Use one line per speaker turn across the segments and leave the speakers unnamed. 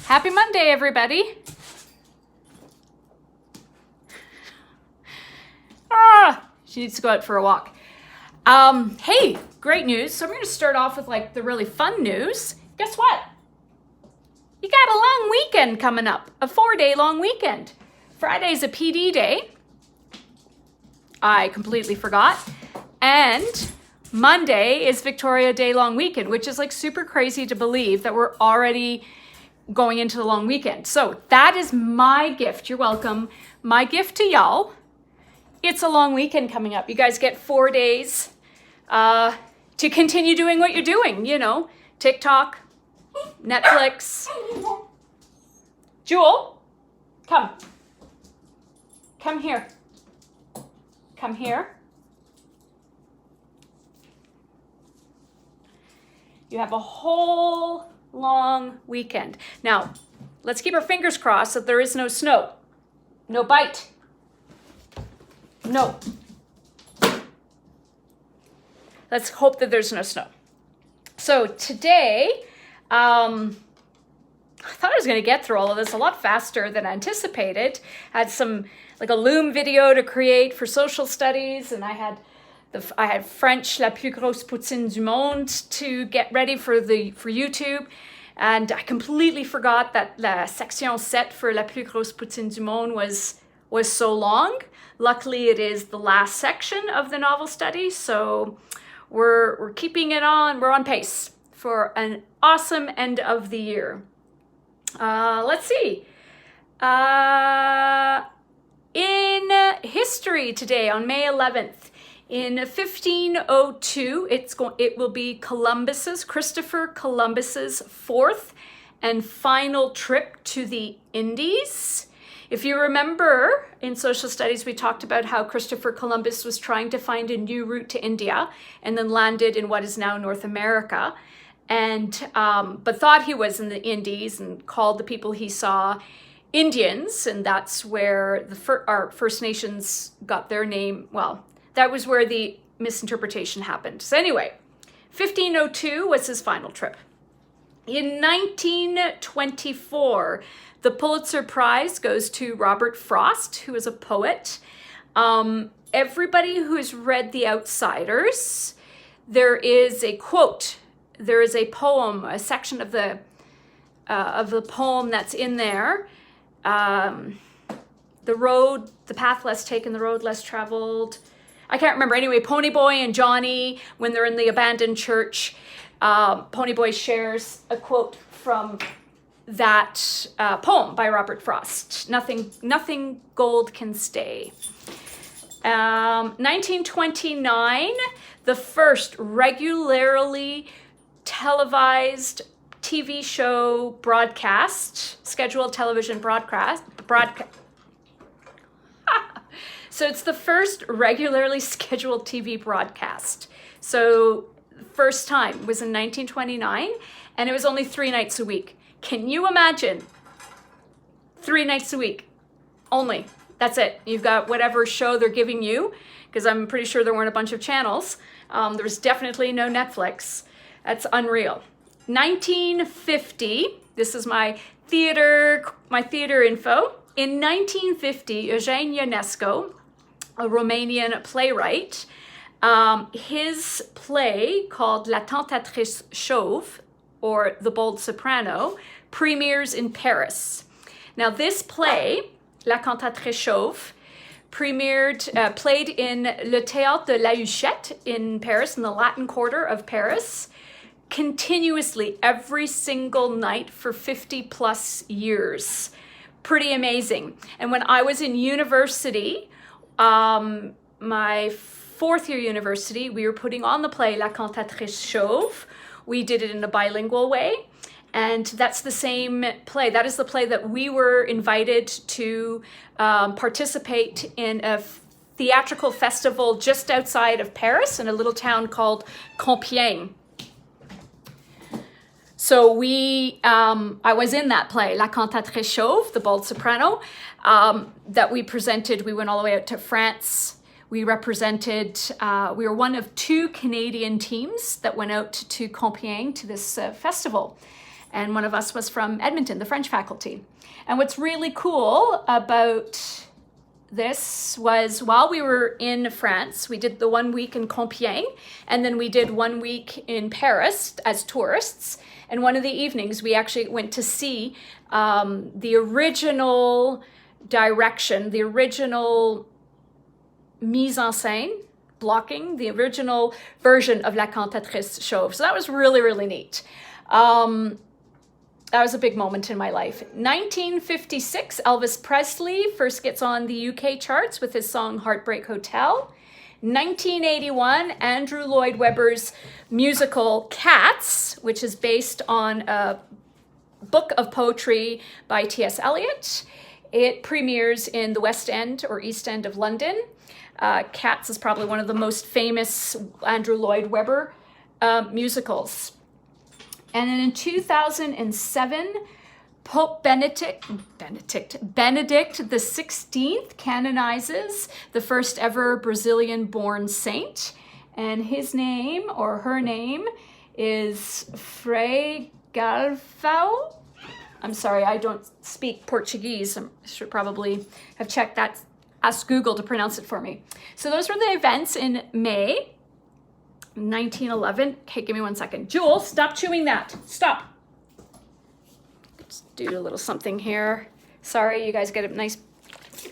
Happy Monday, everybody. She needs to go out for a walk. Hey, great news. So I'm going to start off with like the really fun news. Guess what? You got a long weekend coming up, a 4-day long weekend. Friday's a PD day. I completely forgot. And Monday is Victoria Day long weekend, which is like super crazy to believe that we're already going into the long weekend. So that is my gift. You're welcome. My gift to y'all. It's a long weekend coming up. You guys get 4 days to continue doing what you're doing. You know, TikTok, Netflix. Jewel, come. Come here. Come here. You have a whole long weekend. Now, let's keep our fingers crossed that there is no snow. No bite. No. Let's hope that there's no snow. So today, I thought I was going to get through all of this a lot faster than anticipated. I had some, like a Loom video to create for social studies, and I had French La plus grosse poutine du monde to get ready for YouTube. And I completely forgot that la section 7 for La plus grosse poutine du monde was so long. Luckily, it is the last section of the novel study, so we're keeping it on. We're on pace for an awesome end of the year. Let's see. In history today, on May 11th, in 1502, it will be Christopher Columbus's fourth and final trip to the Indies. If you remember, in social studies, we talked about how Christopher Columbus was trying to find a new route to India and then landed in what is now North America, and but thought he was in the Indies and called the people he saw Indians, and that's where our First Nations got their name. Well, that was where the misinterpretation happened. So anyway, 1502 was his final trip. In 1924, the Pulitzer Prize goes to Robert Frost, who is a poet. Everybody who has read The Outsiders, there is a quote, there is a poem, a section of the poem that's in there. The path less taken, the road less traveled. I can't remember. Anyway, Ponyboy and Johnny, when they're in the abandoned church, Ponyboy shares a quote from that poem by Robert Frost. Nothing gold can stay. 1929, the first regularly televised TV show broadcast, scheduled television broadcast. So it's the first regularly scheduled TV broadcast. So first time was in 1929, and it was only 3 nights a week. Can you imagine? 3 nights a week only. That's it. You've got whatever show they're giving you, because I'm pretty sure there weren't a bunch of channels. There was definitely no Netflix. That's unreal. 1950, this is my theater info. In 1950, Eugene Ionesco, a Romanian playwright, his play called La Tentatrice Chauve, or The Bold Soprano, premieres in Paris. Now this play, La Cantatrice Chauve, played in Le Théâtre de la Huchette in Paris, in the Latin Quarter of Paris, continuously every single night for 50 plus years. Pretty amazing. And when I was in university, my 4th year university, we were putting on the play La Cantatrice Chauve. We did it in a bilingual way, and that's the same play. That is the play that we were invited to participate in a theatrical festival just outside of Paris in a little town called Compiègne. So I was in that play, La Cantatrice Chauve, The Bold Soprano, that we presented. We went all the way out to France. We represented, we were one of 2 Canadian teams that went out to Compiègne to this festival. and one of us was from Edmonton, the French faculty. And what's really cool about this was while we were in France, we did the 1 week in Compiègne, and then we did 1 week in Paris as tourists. And one of the evenings we actually went to see the original direction, the original mise en scène, blocking, the original version of La Cantatrice Chauve. So that was really, really neat. That was a big moment in my life. 1956, Elvis Presley first gets on the UK charts with his song Heartbreak Hotel. 1981, Andrew Lloyd Webber's musical Cats, which is based on a book of poetry by T.S. Eliot. It premieres in the West End or East End of London. Cats is probably one of the most famous Andrew Lloyd Webber musicals. And then in 2007, Pope Benedict XVI canonizes the first ever Brazilian-born saint. And his name, or her name, is Frei Galvão. I'm sorry, I don't speak Portuguese. I should probably have checked that. Ask Google to pronounce it for me. So those were the events in May 1911. Okay, give me 1 second. Jewel, stop chewing that. Stop. Let's do a little something here. Sorry, you guys get a nice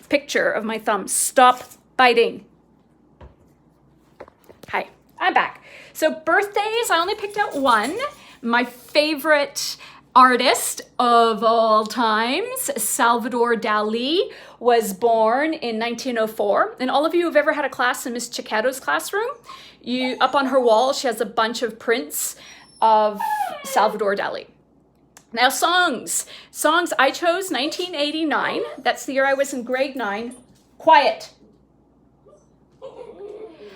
picture of my thumb. Stop biting. Hi, I'm back. So birthdays, I only picked out one. My favorite artist of all times, Salvador Dali, was born in 1904. And all of you who've ever had a class in Miss Chiqueto's classroom, up on her wall, she has a bunch of prints of Salvador Dali. Now songs I chose 1989. That's the year I was in grade 9. Quiet.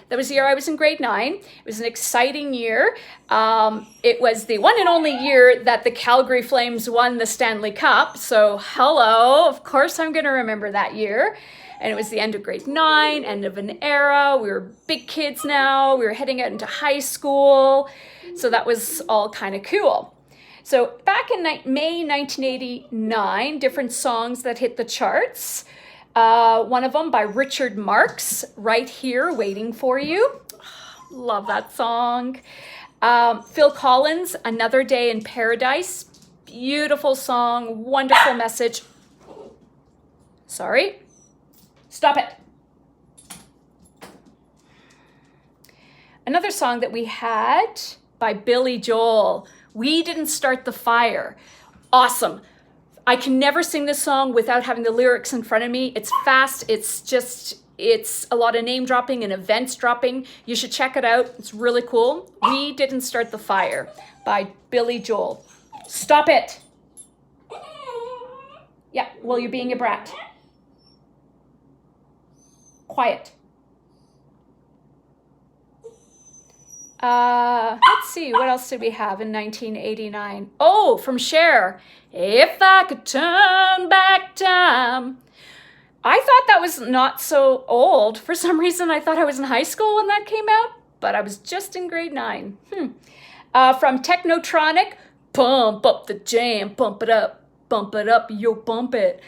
That was the year I was in grade 9. It was an exciting year. It was the one and only year that the Calgary Flames won the Stanley Cup. So hello, of course I'm going to remember that year. And it was the end of grade 9, end of an era. We were big kids now. We were heading out into high school. So that was all kind of cool. So back in May 1989, different songs that hit the charts. One of them by Richard Marx, Right Here Waiting for You. Love that song. Phil Collins, Another Day in Paradise. Beautiful song, wonderful message. Sorry. Stop it. Another song that we had by Billy Joel, We Didn't Start the Fire. Awesome. I can never sing this song without having the lyrics in front of me. It's fast. It's a lot of name dropping and events dropping. You should check it out. It's really cool. We Didn't Start the Fire by Billy Joel. Stop it. Yeah, well, you're being a brat. Quiet. Let's see, what else did we have in 1989? Oh, from Cher. If I could turn back time. I thought that was not so old. For some reason, I thought I was in high school when that came out, but I was just in grade 9. From Technotronic, pump up the jam, pump it up, yo bump it.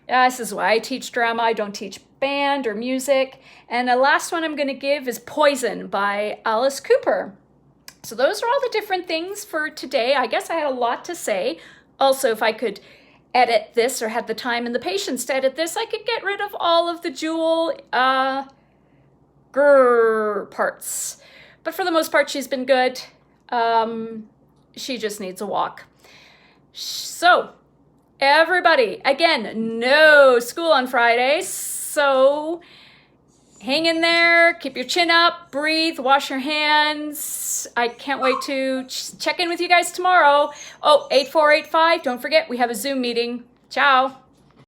This is why I teach drama. I don't teach band or music. And the last one I'm going to give is Poison by Alice Cooper. So those are all the different things for today. I guess I had a lot to say. Also, if I could edit this or had the time and the patience to edit this, I could get rid of all of the Jewel parts. But for the most part, she's been good. She just needs a walk. So, everybody, again, no school on Fridays, so hang in there, keep your chin up, breathe, wash your hands. I can't wait to check in with you guys tomorrow. Oh, 8485, don't forget, we have a Zoom meeting. Ciao.